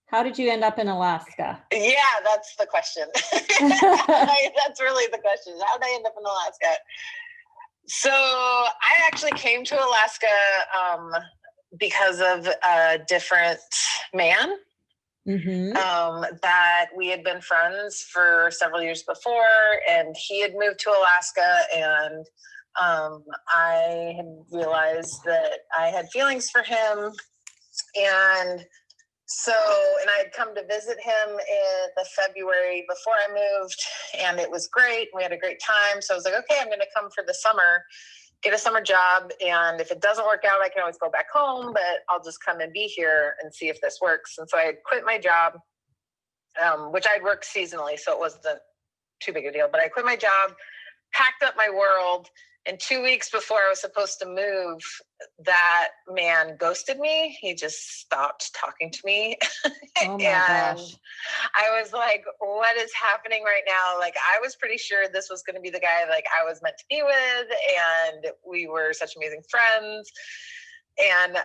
How did you end up in Alaska? Yeah, that's the question. That's really the question. How did I end up in Alaska? So I actually came to Alaska because of a different man. That we had been friends for several years before, and he had moved to Alaska, and I had realized that I had feelings for him, and I had come to visit him in the February before I moved, and it was great. We had a great time. So I was like, okay, I'm going to come for the summer, get a summer job. And if it doesn't work out, I can always go back home, but I'll just come and be here and see if this works. And so I had quit my job, which I'd worked seasonally, so it wasn't too big a deal, but I quit my job, packed up my world, and 2 weeks before I was supposed to move, that man ghosted me. He just stopped talking to me. Oh my gosh. I was like, what is happening right now? Like, I was pretty sure this was going to be the guy like I was meant to be with, and we were such amazing friends. And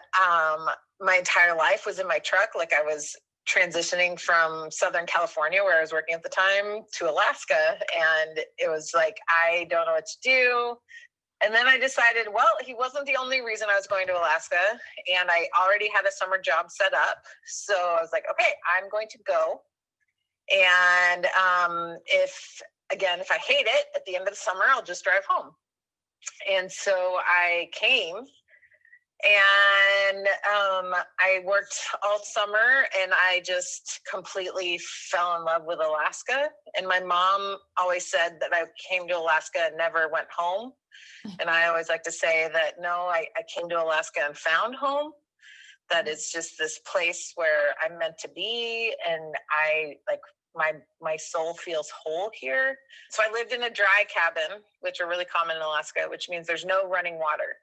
my entire life was in my truck. Like, I was transitioning from Southern California, where I was working at the time, to Alaska. And it was like, I don't know what to do. And then I decided, well, he wasn't the only reason I was going to Alaska. And I already had a summer job set up. So I was like, okay, I'm going to go. And if I hate it at the end of the summer, I'll just drive home. And so I came. And I worked all summer, and I just completely fell in love with Alaska. And my mom always said that I came to Alaska and never went home. And I always like to say that, no, I came to Alaska and found home. That it's just this place where I'm meant to be. And I like my soul feels whole here. So I lived in a dry cabin, which are really common in Alaska, which means there's no running water.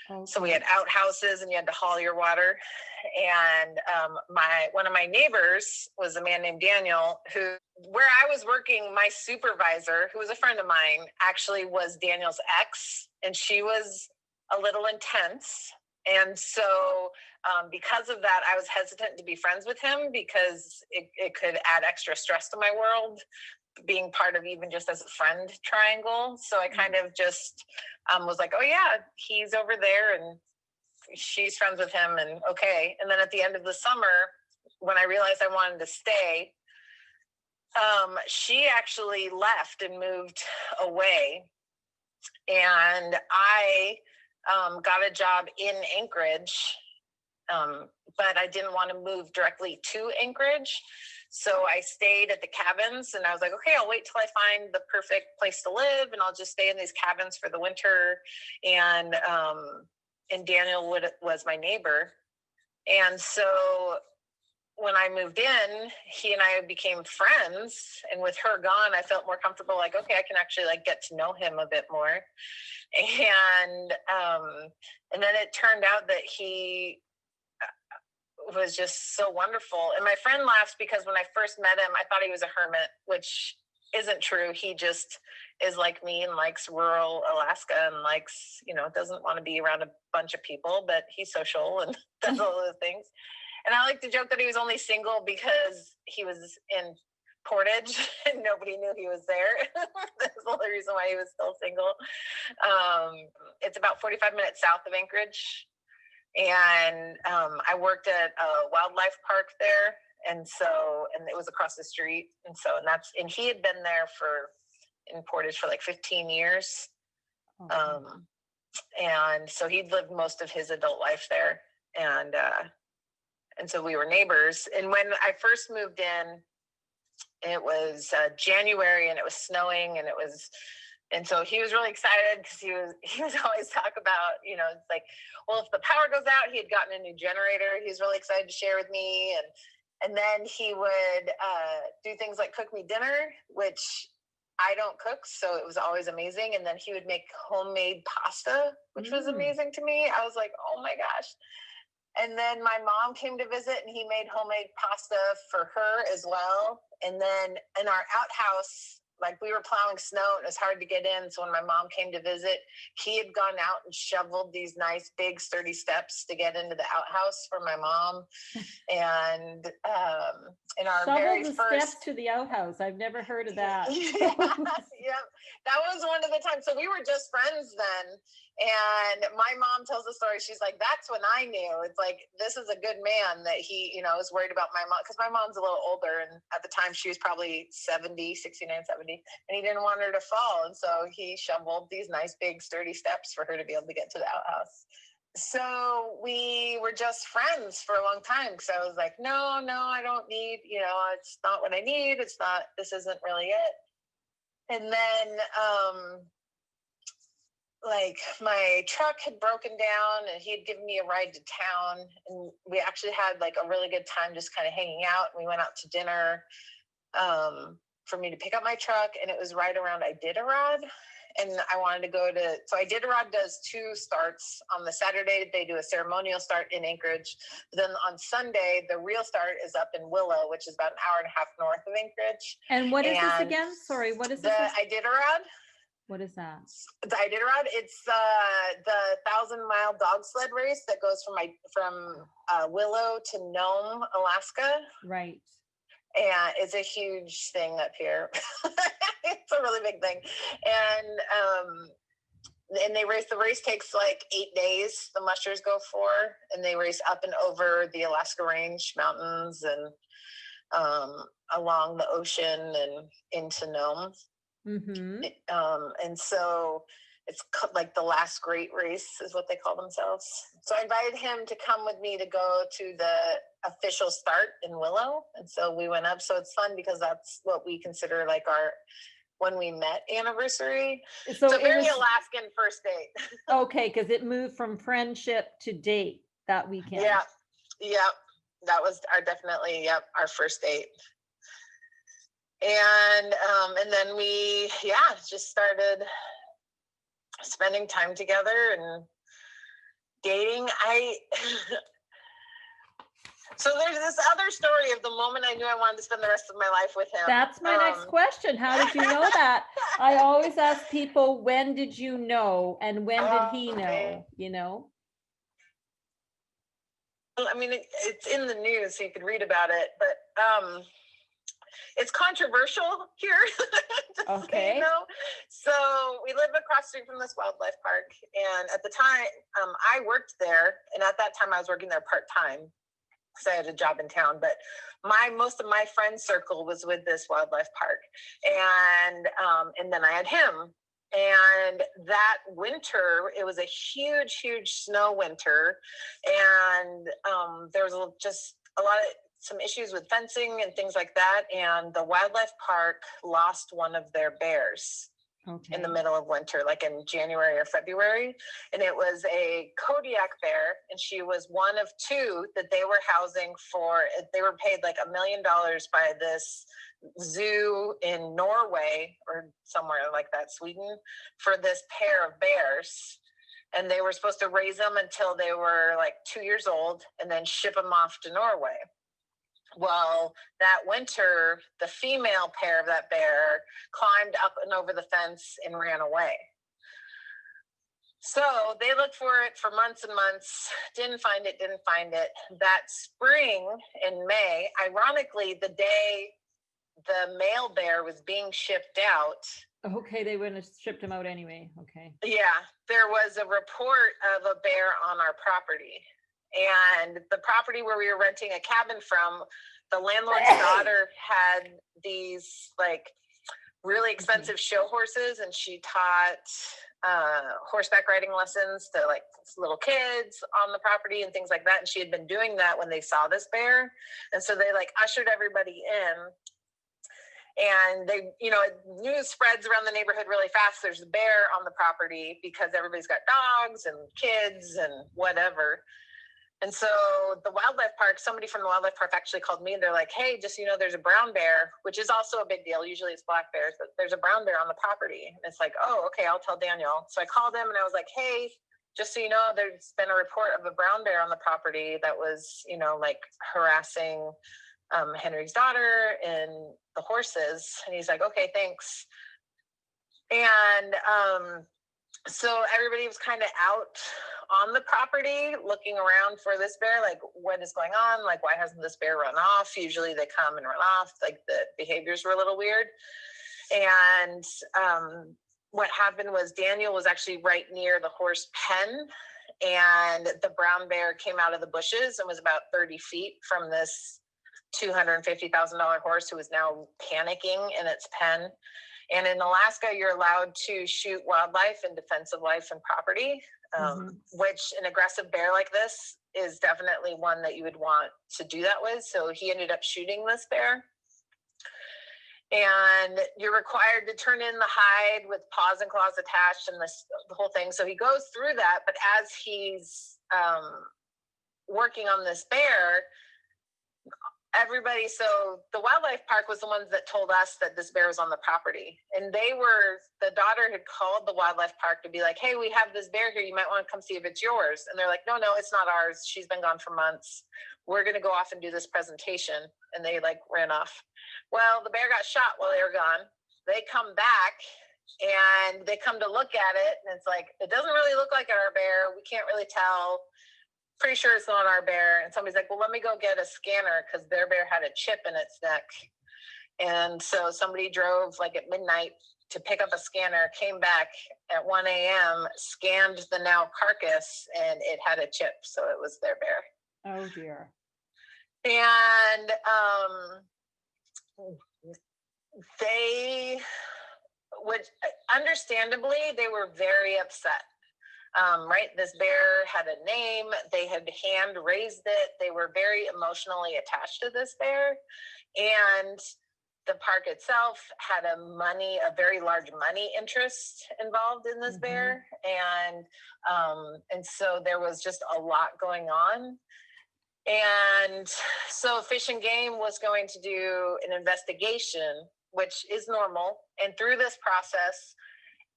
Okay. So we had outhouses, and you had to haul your water. And one of my neighbors was a man named Daniel, who, where I was working, my supervisor, who was a friend of mine, actually was Daniel's ex, and she was a little intense. And so because of that, I was hesitant to be friends with him because it could add extra stress to my world, being part of even just as a friend triangle. So I kind of just was like, oh yeah, he's over there and she's friends with him, and okay. And then at the end of the summer, when I realized I wanted to stay, she actually left and moved away. And I got a job in Anchorage, but I didn't want to move directly to Anchorage. So I stayed at the cabins, and I was like, okay, I'll wait till I find the perfect place to live, and I'll just stay in these cabins for the winter. And Daniel was my neighbor. And so when I moved in, he and I became friends. And with her gone, I felt more comfortable. Like, okay, I can actually like get to know him a bit more. And then it turned out that he was just so wonderful. And my friend laughs because when I first met him, I thought he was a hermit, which isn't true. He just is like me and likes rural Alaska and likes, doesn't want to be around a bunch of people, but he's social and does all those things. And I like to joke that he was only single because he was in Portage and nobody knew he was there. That's the only reason why he was still single. It's about 45 minutes south of Anchorage. And I worked at a wildlife park there. And it was across the street. And he had been there in Portage for like 15 years. Okay. And so he'd lived most of his adult life there. And so we were neighbors. And when I first moved in, it was January, and it was snowing, and so he was really excited because he was always talk about, it's like, well, if the power goes out, he had gotten a new generator. He was really excited to share with me. And then he would do things like cook me dinner, which I don't cook, so it was always amazing. And then he would make homemade pasta, which was amazing to me. I was like, oh my gosh. And then my mom came to visit, and he made homemade pasta for her as well. And then in our outhouse, like we were plowing snow, and it was hard to get in. So when my mom came to visit, he had gone out and shoveled these nice, big, sturdy steps to get into the outhouse for my mom. And in our Shovel very the first. steps to the outhouse. I've never heard of that. Yeah, that was one of the times. So we were just friends then. And my mom tells the story. She's like, that's when I knew. It's like, this is a good man, that he, is worried about my mom. Because my mom's a little older. And at the time, she was probably 69, 70. And he didn't want her to fall. And so he shoveled these nice, big, sturdy steps for her to be able to get to the outhouse. So we were just friends for a long time, because I was like, no, I don't need, it's not what I need. It's not, this isn't really it. And then, like, my truck had broken down, and he had given me a ride to town, and we actually had like a really good time just kind of hanging out. We went out to dinner for me to pick up my truck, and it was right around Iditarod. And I wanted to go to, so Iditarod does 2 starts. On the Saturday, they do a ceremonial start in Anchorage. Then on Sunday, the real start is up in Willow, which is about an hour and a half north of Anchorage. And what is this again? Sorry, what is this? The Iditarod. What is that? The Iditarod, it's the 1,000-mile dog sled race that goes from Willow to Nome, Alaska. Right. And it's a huge thing up here. It's a really big thing. And they race, the race takes like 8 days, the mushers go for, and they race up and over the Alaska Range mountains and along the ocean and into Nome. Mm-hmm. And so it's like the last great race is what they call themselves. So I invited him to come with me to go to the official start in Willow. And so we went up. So it's fun because that's what we consider like our when we met anniversary. So very Alaskan first date. Okay, because it moved from friendship to date that weekend. Yeah. That was our first date. And then we just started spending time together and dating. So there's this other story of the moment I knew I wanted to spend the rest of my life with him. That's my next question. How did you know that? I always ask people, when did you know, and when did he know? I mean, it's in the news, so you could read about it, but it's controversial here. Okay. So we live across the street from this wildlife park, and at the time, I worked there, and at that time I was working there part-time because I had a job in town. But most of my friend circle was with this wildlife park, and then I had him. And that winter, it was a huge, huge snow winter, and there was just some issues with fencing and things like that. And the wildlife park lost one of their bears in the middle of winter, like in January or February. And it was a Kodiak bear. And she was one of 2 that they were housing they were paid like $1 million by this zoo in Norway or somewhere like that, Sweden, for this pair of bears. And they were supposed to raise them until they were like 2 years old and then ship them off to Norway. Well, that winter, the female pair of that bear climbed up and over the fence and ran away. So they looked for it for months and months, didn't find it. That spring in May, ironically, the day the male bear was being shipped out. Okay, they wouldn't have shipped him out anyway. Okay. Yeah, there was a report of a bear on our property. And the property where we were renting a cabin from, the landlord's daughter had these like really expensive show horses, and she taught horseback riding lessons to like little kids on the property and things like that. And she had been doing that when they saw this bear. And so they like ushered everybody in. And they, news spreads around the neighborhood really fast. There's a bear on the property because everybody's got dogs and kids and whatever. And so the wildlife park, somebody from the wildlife park actually called me, and they're like, hey, just, there's a brown bear, which is also a big deal. Usually it's black bears, but there's a brown bear on the property. And it's like, oh, okay, I'll tell Daniel. So I called him and I was like, hey, just so you know, there's been a report of a brown bear on the property that was, like harassing Henry's daughter and the horses. And he's like, okay, thanks. And so everybody was kind of out on the property looking around for this bear, like what is going on? Like, why hasn't this bear run off? Usually they come and run off. Like the behaviors were a little weird. And what happened was Daniel was actually right near the horse pen, and the brown bear came out of the bushes and was about 30 feet from this $250,000 horse who was now panicking in its pen. And in Alaska, you're allowed to shoot wildlife in defense of life and property, which an aggressive bear like this is definitely one that you would want to do that with. So he ended up shooting this bear. And you're required to turn in the hide with paws and claws attached and the whole thing. So he goes through that, but as he's working on this bear, so the wildlife park was the ones that told us that this bear was on the property. And the daughter had called the wildlife park to be like, hey, we have this bear here. You might want to come see if it's yours. And they're like, no, it's not ours. She's been gone for months. We're going to go off and do this presentation. And they ran off. Well, the bear got shot while they were gone. They come back and they come to look at it. And it's like, it doesn't really look like our bear. We can't really tell. Pretty sure it's not our bear. And somebody's like, well, let me go get a scanner because their bear had a chip in its neck. And so somebody drove at midnight to pick up a scanner, came back at 1 a.m., scanned the now carcass, and it had a chip. So it was their bear. Oh, dear. And understandably, they were very upset. Right? This bear had a name. They had hand raised it. They were very emotionally attached to this bear. And the park itself had a very large money interest involved in this bear. And so there was just a lot going on. And so Fish and Game was going to do an investigation, which is normal. And through this process,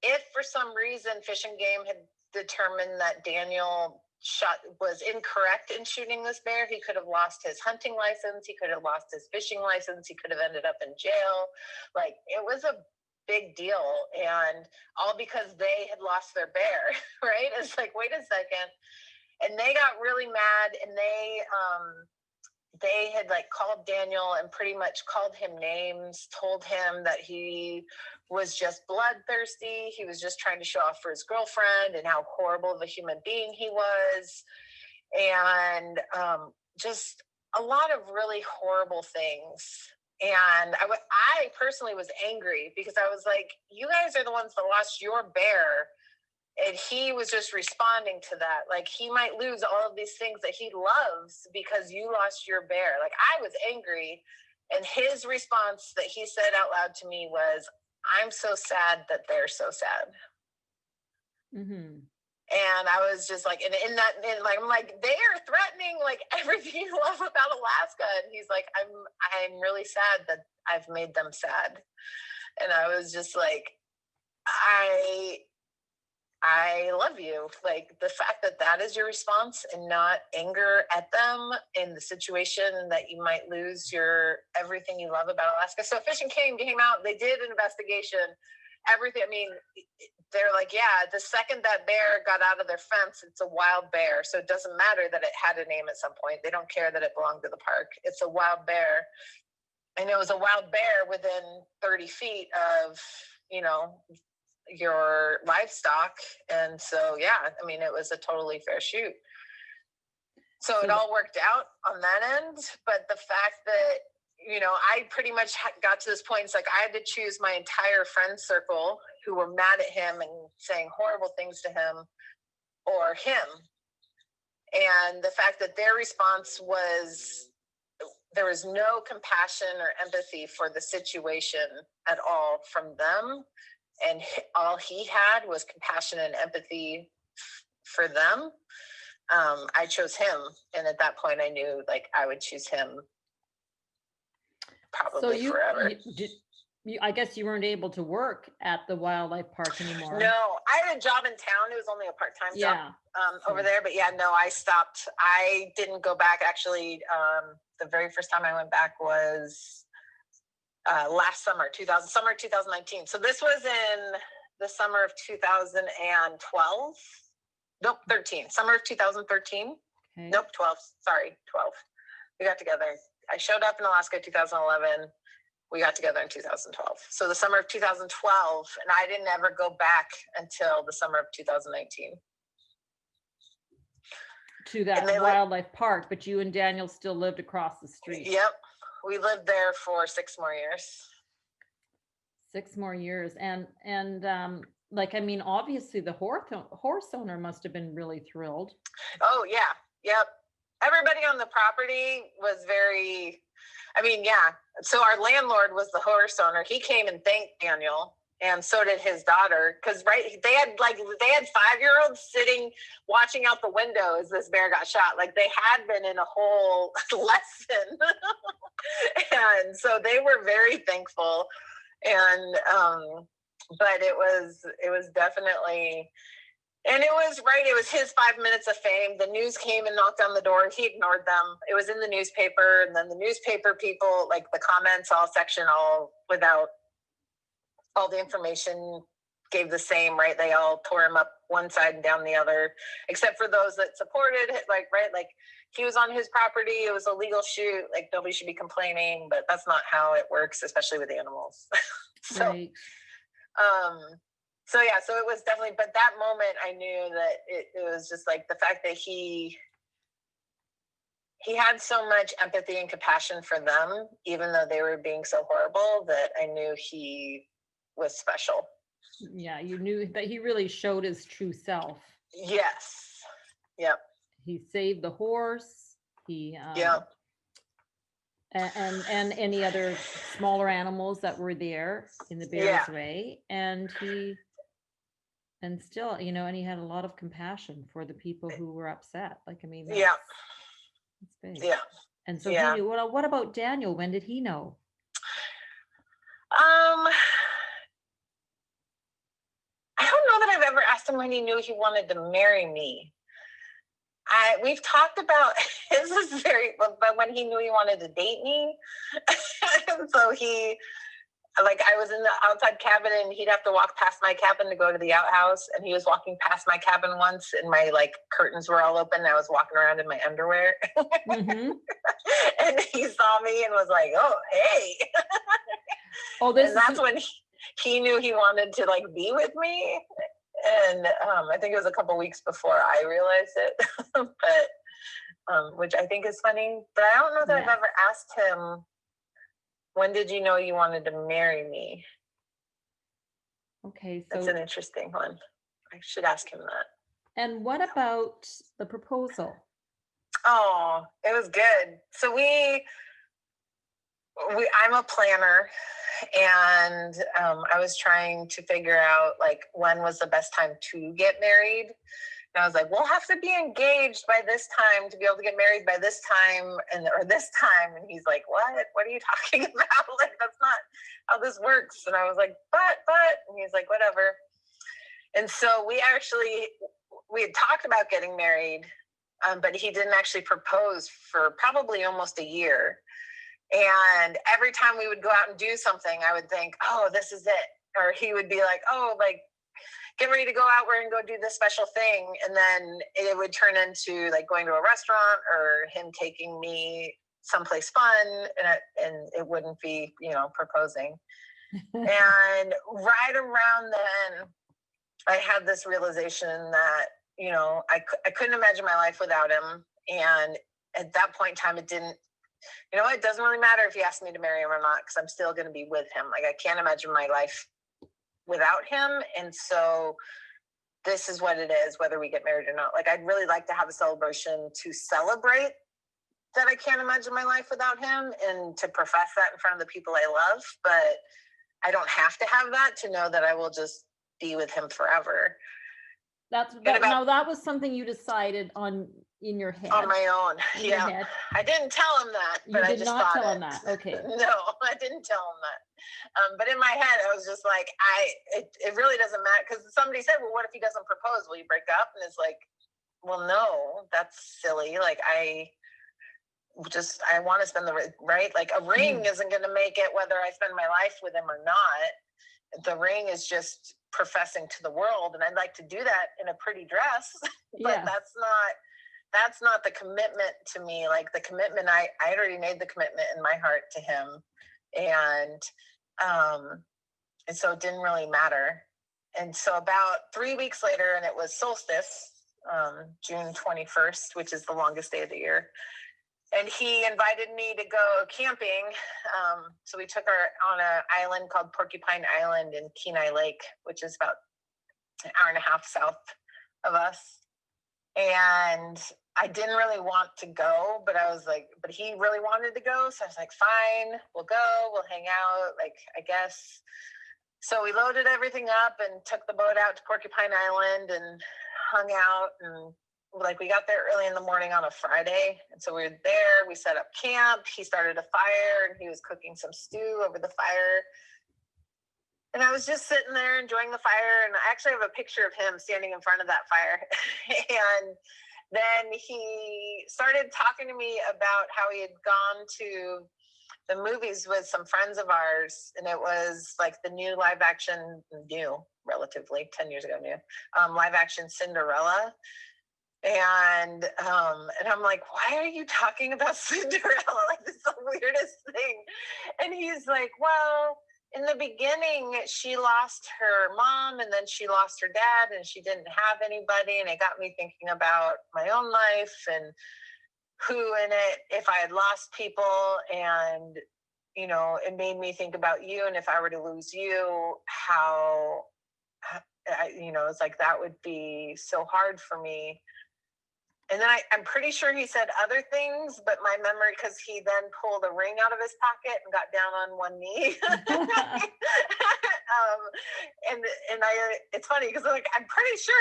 if for some reason Fish and Game had determined that Daniel was incorrect in shooting this bear, he could have lost his hunting license, he could have lost his fishing license, he could have ended up in jail. It was a big deal, and all because they had lost their bear. Right? It's like, wait a second. And they got really mad, and they had called Daniel and pretty much called him names, told him that he was just bloodthirsty. He was just trying to show off for his girlfriend and how horrible of a human being he was. And just a lot of really horrible things. And I personally was angry because I was like, you guys are the ones that lost your bear. And he was just responding to that. He might lose all of these things that he loves because you lost your bear. I was angry. And his response that he said out loud to me was, I'm so sad that they're so sad. And I was just like, I'm like, they are threatening everything you love about Alaska. And he's like, I'm really sad that I've made them sad. And I was just like, I love you. The fact that is your response and not anger at them in the situation that you might lose everything you love about Alaska. So Fish and Game came out, they did an investigation, everything. I mean, they're like, yeah, the second that bear got out of their fence, it's a wild bear. So it doesn't matter that it had a name at some point. They don't care that it belonged to the park. It's a wild bear. And it was a wild bear within 30 feet of, your livestock. And so, yeah, I mean, it was a totally fair shoot. So it all worked out on that end. But the fact that, I pretty much got to this point, it's like I had to choose my entire friend circle who were mad at him and saying horrible things to him, or him. And the fact that their response was, there was no compassion or empathy for the situation at all from them. And all he had was compassion and empathy for them. I chose him. And at that point I knew I would choose him probably forever. I guess you weren't able to work at the wildlife park anymore. No, I had a job in town. It was only a part-time job over there. But yeah, no, I stopped. I didn't go back. Actually, the very first time I went back was last summer, summer 2019. So this was in the summer of 2012 Nope, 13. Summer of 2013. Okay. Nope, 12. Sorry, 12. We got together. I showed up in Alaska 2011. We got together in 2012. So the summer of 2012, and I didn't ever go back until the summer of 2019. To that wildlife park, but you and Daniel still lived across the street. Yep. We lived there for 6 more years. 6 more years. And like, I mean, obviously the horse owner must have been really thrilled. Oh, yeah. Yep. Everybody on the property was very, I mean, yeah. So our landlord was the horse owner. He came and thanked Daniel, and so did his daughter. Because they had 5-year-olds sitting watching out the window as this bear got shot. Like, they had been in a whole lesson. And so they were very thankful. And but it was definitely, and it was right. It was his 5 minutes of fame. The news came and knocked on the door. He ignored them. It was in the newspaper, and then the newspaper people, like the comments, all section, all without all the information gave the same, right? They all tore him up one side and down the other, except for those that supported it, like, right? Like, he was on his property. It was a legal shoot. Like, nobody should be complaining, but that's not how it works, especially with animals. So, right. So yeah, so it was definitely, but that moment I knew that it was just like the fact that he had so much empathy and compassion for them, even though they were being so horrible, that I knew he was special. Yeah, you knew that he really showed his true self. Yes. Yep. He saved the horse. He yep. And any other smaller animals that were there in the bear's way, and still, you know, and he had a lot of compassion for the people who were upset. Like, I mean, that's big. Yeah. And so he knew. Well, what about Daniel? When did he know? I don't know that I've ever asked him when he knew he wanted to marry me. We've talked about, this is but when he knew he wanted to date me. So he, like, I was in the outside cabin and he'd have to walk past my cabin to go to the outhouse. And he was walking past my cabin once and my, like, curtains were all open. And I was walking around in my underwear. Mm-hmm. And he saw me and was like, oh, hey. And that's when he knew he wanted to, like, be with me. And I think it was a couple weeks before I realized it, but which I think is funny. But I don't know that I've ever asked him, when did you know you wanted to marry me? Okay, so that's an interesting one. I should ask him that. And what about the proposal? Oh, it was good. So I'm a planner, and I was trying to figure out, like, when was the best time to get married. And I was like, we'll have to be engaged by this time to be able to get married by this time, or this time. And he's like, what are you talking about? Like, that's not how this works. And I was like, but, and he's like, whatever. And so we had talked about getting married, but he didn't actually propose for probably almost a year. And every time we would go out and do something, I would think, oh, this is it. Or he would be like, oh, like, get ready to go out, we're going to go do this special thing. And then it would turn into, like, going to a restaurant or him taking me someplace fun. And it wouldn't be, you know, proposing. And right around then, I had this realization that, you know, I couldn't imagine my life without him. And at that point in time, it didn't, you know, it doesn't really matter if he asked me to marry him or not, because I'm still going to be with him. Like, I can't imagine my life without him. And so this is what it is, whether we get married or not. Like, I'd really like to have a celebration to celebrate that I can't imagine my life without him, and to profess that in front of the people I love. But I don't have to have that to know that I will just be with him forever. Now that was something you decided on in your head. On my own, yeah. I didn't tell him that, but I just thought tell him that. Okay. No, I didn't tell him that. But in my head, I was just like, it really doesn't matter, because somebody said, well, what if he doesn't propose? Will you break up? And it's like, well, no, that's silly. Like, I want to spend right. Like, a ring isn't going to make it whether I spend my life with him or not. the ring is just professing to the world, and I'd like to do that in a pretty dress, but Yeah. that's not the commitment to me. Like the commitment, I had already made the commitment in my heart to him, and so it didn't really matter. And so about 3 weeks later, and it was solstice, June 21st, which is the longest day of the year. And he invited me to go camping. So we took her on an island called Porcupine Island in Kenai Lake, which is about an hour and a half south of us. And I didn't really want to go, but I was like, but he really wanted to go. So I was like, fine, we'll go, we'll hang out, like, I guess. So we loaded everything up and took the boat out to Porcupine Island and hung out, and like we got there early in the morning on a Friday. And so we were there, we set up camp, he started a fire and he was cooking some stew over the fire. And I was just sitting there enjoying the fire. And I actually have a picture of him standing in front of that fire. And then he started talking to me about how he had gone to the movies with some friends of ours. And it was like the new live action, relatively 10 years ago, live action Cinderella. And I'm like, why are you talking about Cinderella? Like, this is the weirdest thing. And he's like, well, in the beginning, she lost her mom and then she lost her dad and she didn't have anybody. And it got me thinking about my own life and who in it, if I had lost people, and, you know, it made me think about you. And if I were to lose you, how, you know, it's like, that would be so hard for me. And then I'm pretty sure he said other things, but my memory, because he then pulled a ring out of his pocket and got down on one knee. It's funny because like, I'm pretty sure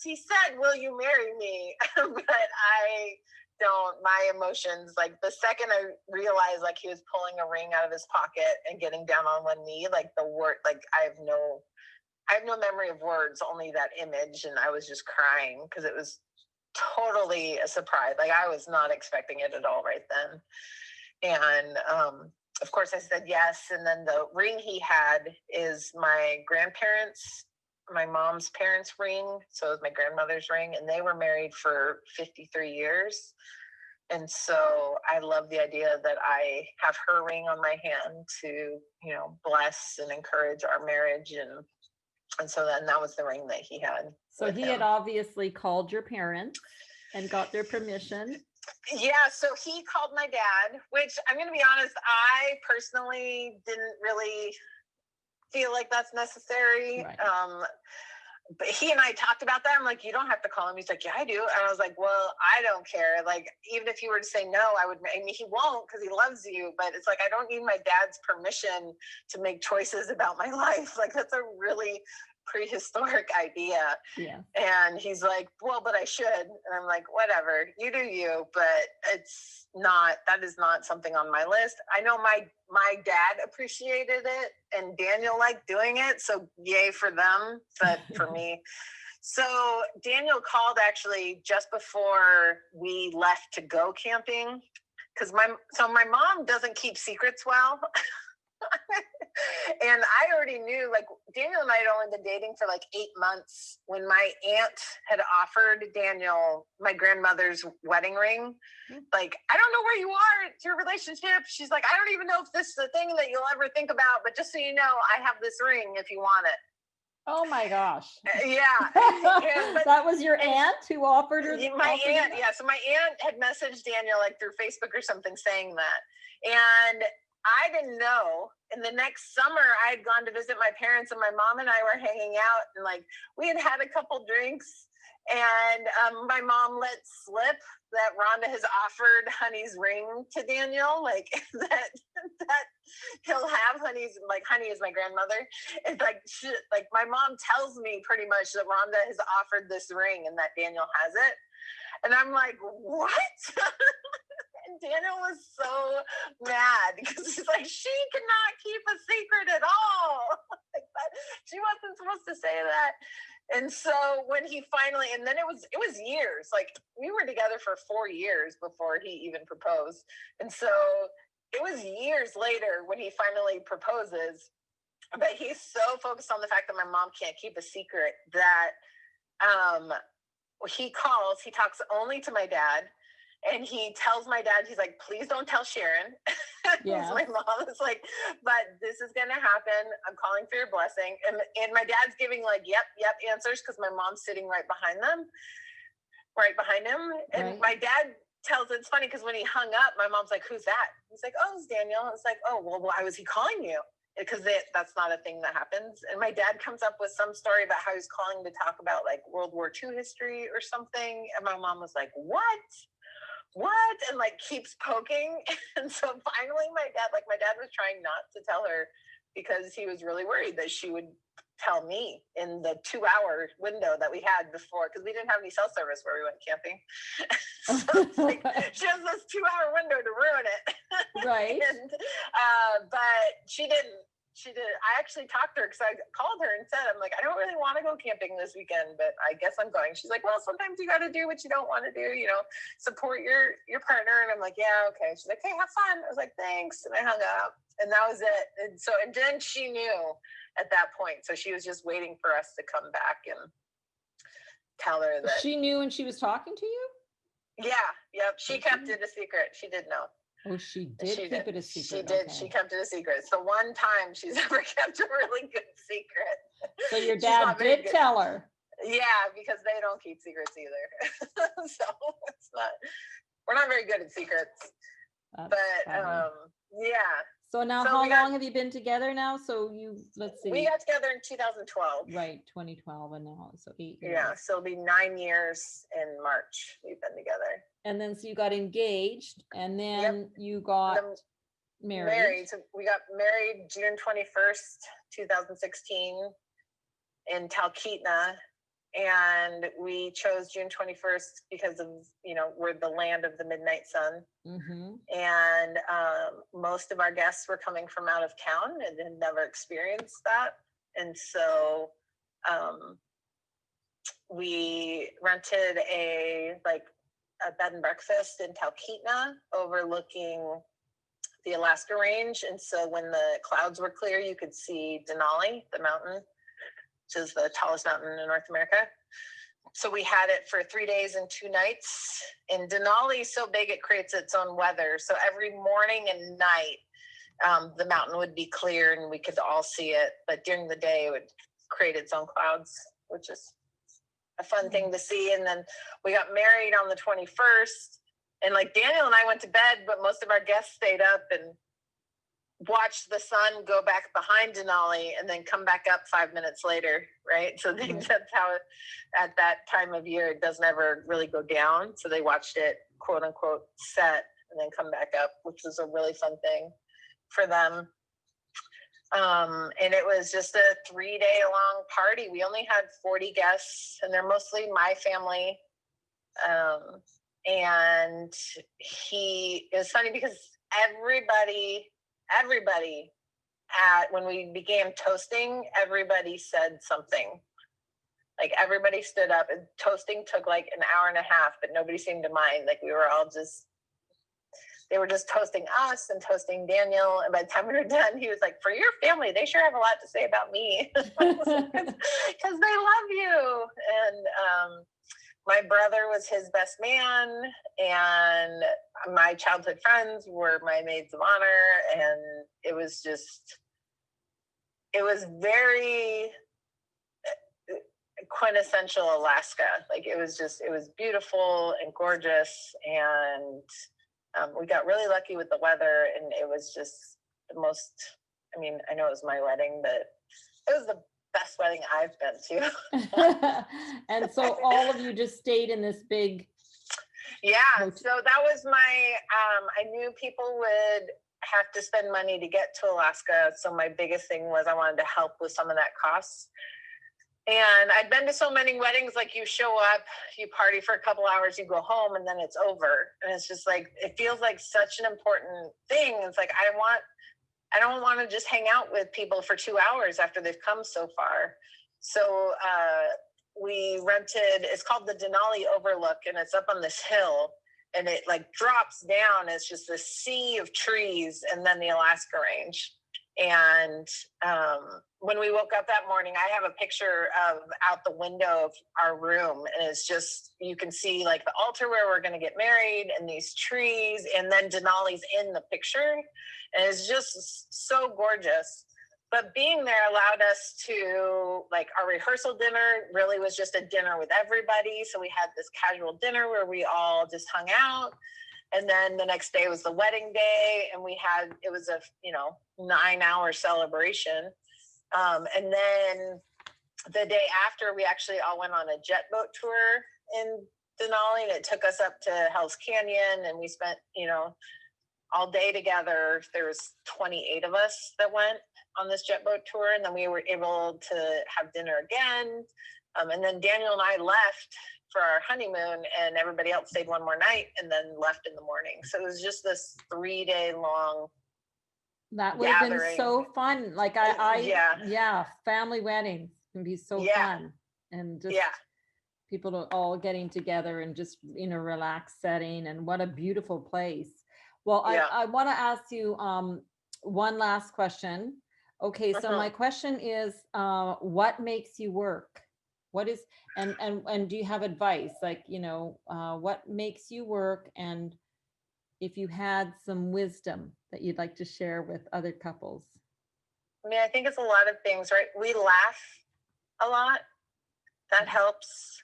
he said, will you marry me? But I don't, my emotions, like the second I realized like he was pulling a ring out of his pocket and getting down on one knee, like the word, like I have no memory of words, only that image. And I was just crying because it was totally a surprise. Like I was not expecting it at all right then. And of course I said yes. And then the ring he had is my grandparents, my mom's parents' ring. So it was my grandmother's ring, and they were married for 53 years. And so I love the idea that I have her ring on my hand to, you know, bless and encourage our marriage. And so then that was the ring that he had. So he had obviously called your parents and got their permission. Yeah, so he called my dad, which I'm going to be honest, I personally didn't really feel like that's necessary. Right. But he and I talked about that. I'm like, you don't have to call him. He's like, yeah, I do. And I was like, well, I don't care. Like, even if he were to say no, I mean, he won't because he loves you. But it's like, I don't need my dad's permission to make choices about my life. Like, that's a really prehistoric idea. Yeah. And he's like, well, but I should. And I'm like, whatever, you do you, but that is not something on my list. I know my dad appreciated it and Daniel liked doing it, so yay for them, but for me. So Daniel called actually just before we left to go camping, because my mom doesn't keep secrets well. And I already knew, like, Daniel and I had only been dating for like 8 months when my aunt had offered Daniel my grandmother's wedding ring. Like, I don't know where you are, it's your relationship. She's like, I don't even know if this is a thing that you'll ever think about, but just so you know, I have this ring if you want it. Oh my gosh. Yeah. That was your aunt who offered her? My aunt, yeah. So my aunt had messaged Daniel like through Facebook or something saying that. And I didn't know. And the next summer I had gone to visit my parents, and my mom and I were hanging out, and like we had had a couple drinks, and my mom let slip that Rhonda has offered Honey's ring to Daniel, like that he'll have Honey's, like Honey is my grandmother. It's like like my mom tells me pretty much that Rhonda has offered this ring and that Daniel has it. And I'm like, what? And Daniel was so mad because he's like, she cannot keep a secret at all. Like, she wasn't supposed to say that. And so when he finally, and then it was years, like we were together for 4 years before he even proposed. And so it was years later when he finally proposes. But he's so focused on the fact that my mom can't keep a secret that he talks only to my dad. And he tells my dad, he's like, please don't tell Sharon. Yeah. My mom is like, but this is going to happen. I'm calling for your blessing. And my dad's giving like, yep answers because my mom's sitting right behind him. And Right. my dad it's funny because when he hung up, my mom's like, who's that? He's like, oh, it's Daniel. It's like, oh, well, why was he calling you? Because that's not a thing that happens. And my dad comes up with some story about how he's calling to talk about like World War II history or something. And my mom was like, what? And like keeps poking. And so finally my dad was trying not to tell her because he was really worried that she would tell me in the 2-hour window that we had before, because we didn't have any cell service where we went camping. So it's like she has this 2-hour window to ruin it. Right. And, but she didn't. I actually talked to her because I called her and said, I'm like, I don't really want to go camping this weekend, but I guess I'm going. She's like, well, sometimes you got to do what you don't want to do, support your partner. And I'm like, yeah, okay. She's like, hey, have fun. I was like, thanks. And I hung up, and that was it. And then she knew at that point. So she was just waiting for us to come back and tell her that. She knew when she was talking to you? Yeah. Yep. She kept it a secret. She did know. Oh, she did keep it a secret. She did. Okay. She kept it a secret. It's the one time she's ever kept a really good secret. So your dad did tell her. Yeah, because they don't keep secrets either. So we're not very good at secrets. That's funny. Yeah. So now how long have you been together now? So let's see. We got together in 2012. Right, 2012, and now so 8 years. Yeah, so it'll be 9 years in March we've been together. And then so you got engaged, and then you got married. So we got married June 21st, 2016 in Talkeetna. And we chose June 21st because of, we're the land of the midnight sun. Mm-hmm. And most of our guests were coming from out of town and had never experienced that. And so we rented a bed and breakfast in Talkeetna overlooking the Alaska Range. And so when the clouds were clear, you could see Denali, the mountain, which is the tallest mountain in North America. So we had it for 3 days and 2 nights. And Denali is so big, it creates its own weather. So every morning and night, the mountain would be clear and we could all see it. But during the day, it would create its own clouds, which is a fun thing to see. And then we got married on the 21st. And Daniel and I went to bed, but most of our guests stayed up and watch the sun go back behind Denali and then come back up 5 minutes later, right? So that's how at that time of year it doesn't ever really go down. So they watched it, quote unquote, set and then come back up, which was a really fun thing for them. And it was just a 3-day long party. We only had 40 guests, and they're mostly my family. And it was funny because everybody when we began toasting, everybody said something. Everybody stood up, and toasting took an hour and a half, but nobody seemed to mind. We were all they were just toasting us and toasting Daniel. And by the time we were done, he was like, for your family, they sure have a lot to say about me. Because they love you. And my brother was his best man, and my childhood friends were my maids of honor. And it was very quintessential Alaska. It was beautiful and gorgeous. And we got really lucky with the weather, and it was just the most, I know it was my wedding, but it was the best wedding I've been to. And so all of you just stayed in this big. Yeah. So that was I knew people would have to spend money to get to Alaska. So my biggest thing was I wanted to help with some of that costs. And I'd been to so many weddings, you show up, you party for a couple hours, you go home, and then it's over. And it's just it feels like such an important thing. It's I don't want to just hang out with people for 2 hours after they've come so far. So we rented, it's called the Denali Overlook, and it's up on this hill, and it drops down. It's just a sea of trees, and then the Alaska Range. And when we woke up that morning, I have a picture of out the window of our room, and it's just, you can see like the altar where we're going to get married and these trees, and then Denali's in the picture, and it's just so gorgeous. But being there allowed us to, like, our rehearsal dinner really was just a dinner with everybody. So we had this casual dinner where we all just hung out. And then the next day was the wedding day, and it was a 9-hour celebration. And then the day after, we actually all went on a jet boat tour in Denali, and it took us up to Hell's Canyon, and we spent all day together. There was 28 of us that went on this jet boat tour, and then we were able to have dinner again. And then Daniel and I left for our honeymoon, and everybody else stayed one more night and then left in the morning. So it was just this 3-day long That would have been gathering. so fun. Like family weddings can be so fun, and just people all getting together and just in a relaxed setting. And what a beautiful place. Well, I want to ask you one last question. Okay, so my question is, what makes you work? What is, and do you have advice? Like, what makes you work? And if you had some wisdom that you'd like to share with other couples. I mean, I think it's a lot of things, right? We laugh a lot. That helps.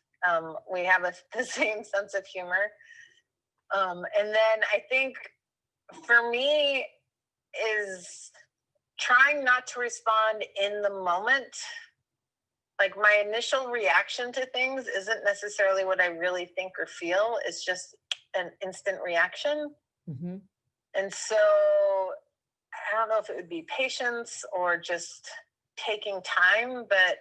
We have the same sense of humor. And then I think for me is trying not to respond in the moment. Like, my initial reaction to things isn't necessarily what I really think or feel. It's just an instant reaction. Mm-hmm. And so I don't know if it would be patience or just taking time, but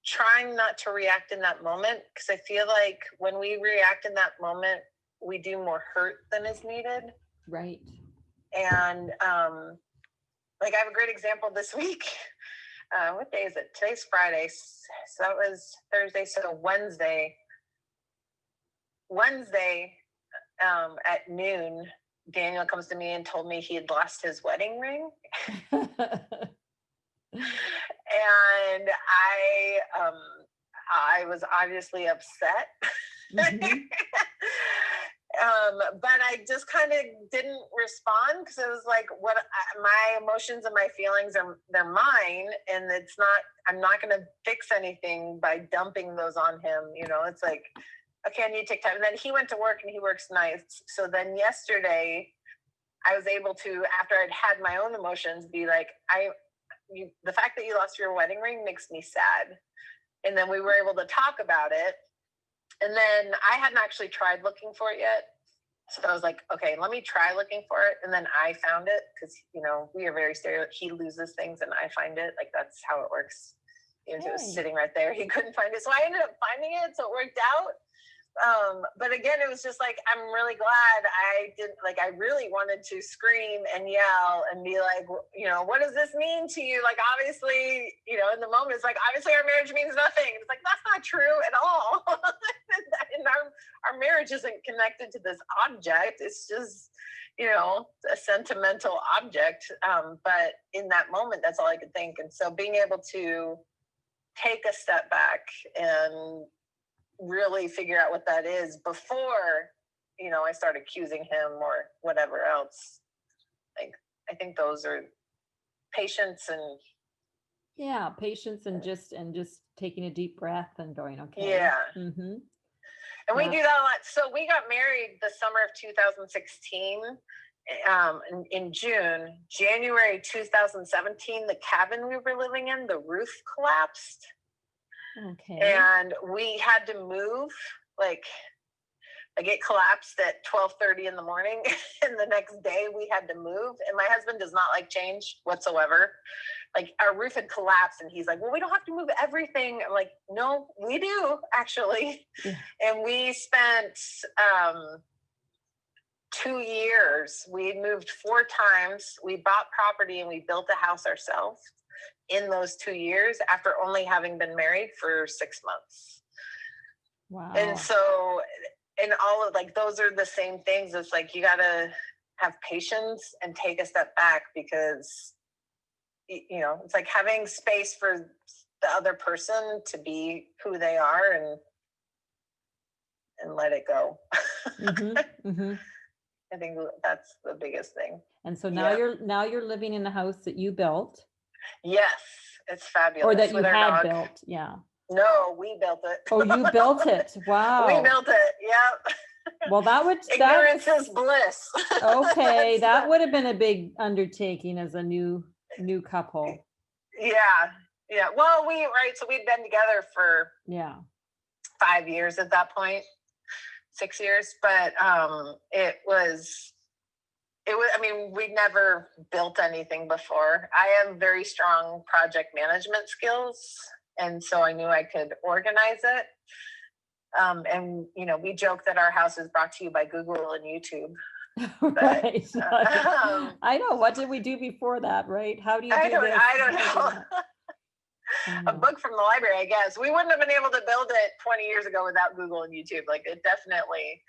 trying not to react in that moment. Because I feel like when we react in that moment, we do more hurt than is needed. Right. And like, I have a great example this week. What day is it? Today's Friday. So that was Thursday. So Wednesday at noon, Daniel comes to me and told me he had lost his wedding ring. And I was obviously upset. Mm-hmm. But I just kind of didn't respond, because it was like, my emotions and my feelings they're mine, and I'm not going to fix anything by dumping those on him. It's like, okay, I need to take time. And then he went to work, and he works nights. So then yesterday I was able to, after I'd had my own emotions, be like, the fact that you lost your wedding ring makes me sad. And then we were able to talk about it. And then I hadn't actually tried looking for it yet. So I was like, okay, let me try looking for it. And then I found it, because, we are very he loses things and I find it. Like, that's how it works. It was sitting right there. He couldn't find it. So I ended up finding it. So it worked out. But again, it was just like, I'm really glad I didn't, like, I really wanted to scream and yell and be like, what does this mean to you? Like, obviously, in the moment, it's like, obviously our marriage means nothing. It's like, that's not true at all. And our marriage isn't connected to this object. It's just, a sentimental object. But in that moment, that's all I could think. And so being able to take a step back and really figure out what that is before, I start accusing him or whatever else. Like, I think those are patience and just taking a deep breath and going, okay. Yeah. Mm-hmm. And we do that a lot. So we got married the summer of 2016. In June. January 2017, the cabin we were living in, the roof collapsed. Okay. And we had to move, like it collapsed at 12:30 in the morning, and the next day we had to move. And my husband does not like change whatsoever. Like, our roof had collapsed, and he's like, well, we don't have to move everything. I'm like, no, we do, actually. Yeah. And we spent 2 years. We moved 4 times. We bought property and we built a house ourselves in those 2 years, after only having been married for 6 months. Wow. And so, and all of, like, those are the same things. It's like, you got to have patience and take a step back, because you know, it's like having space for the other person to be who they are and let it go. I think that's the biggest thing. And so now you're living in the house that you built. Yes, it's fabulous. Or that you had built. Yeah. No, we built it. Oh, you built it. Wow. We built it. Yeah. Well, ignorance is bliss. Okay, that would have been a big undertaking as a new couple. Yeah. Well, so we'd been together for 5 years at that point, 6 years, but it was, I mean, we'd never built anything before. I have very strong project management skills, and so I knew I could organize it. And, you know, we joke that our house is brought to you by Google and YouTube. Right. I know. What did we do before that, right? How do you do this? I don't know. A book from the library, I guess. We wouldn't have been able to build it 20 years ago without Google and YouTube. Like, it definitely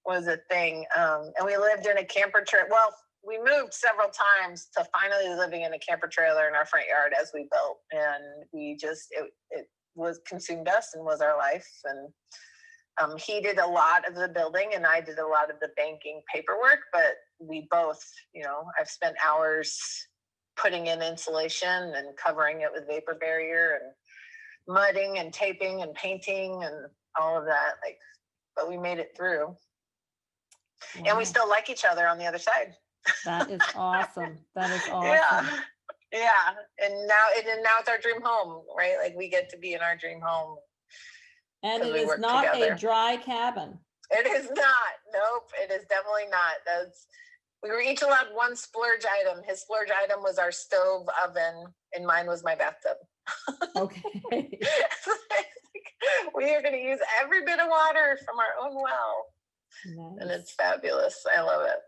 was a thing. And we lived in a camper trailer. Well, we moved several times to finally living in a camper trailer in our front yard as we built. And we just, it was consumed us and was our life. And he did a lot of the building and I did a lot of the banking paperwork, but we both, you know, I've spent hours putting in insulation and covering it with vapor barrier and mudding and taping and painting and all of that. Like, but we made it through. Wow. And we still like each other on the other side. That is awesome. That is awesome. Yeah. And now it's our dream home, right? Like, we get to be in our dream home. And it is not a dry cabin. It is not. Nope. It is definitely not. We were each allowed one splurge item. His splurge item was our stove oven, and mine was my bathtub. Okay. We are going to use every bit of water from our own well. Nice. And it's fabulous. I love it.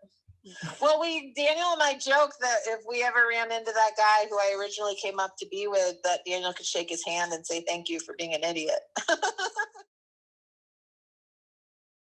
Well, Daniel and I joke that if we ever ran into that guy who I originally came up to be with, that Daniel could shake his hand and say, thank you for being an idiot.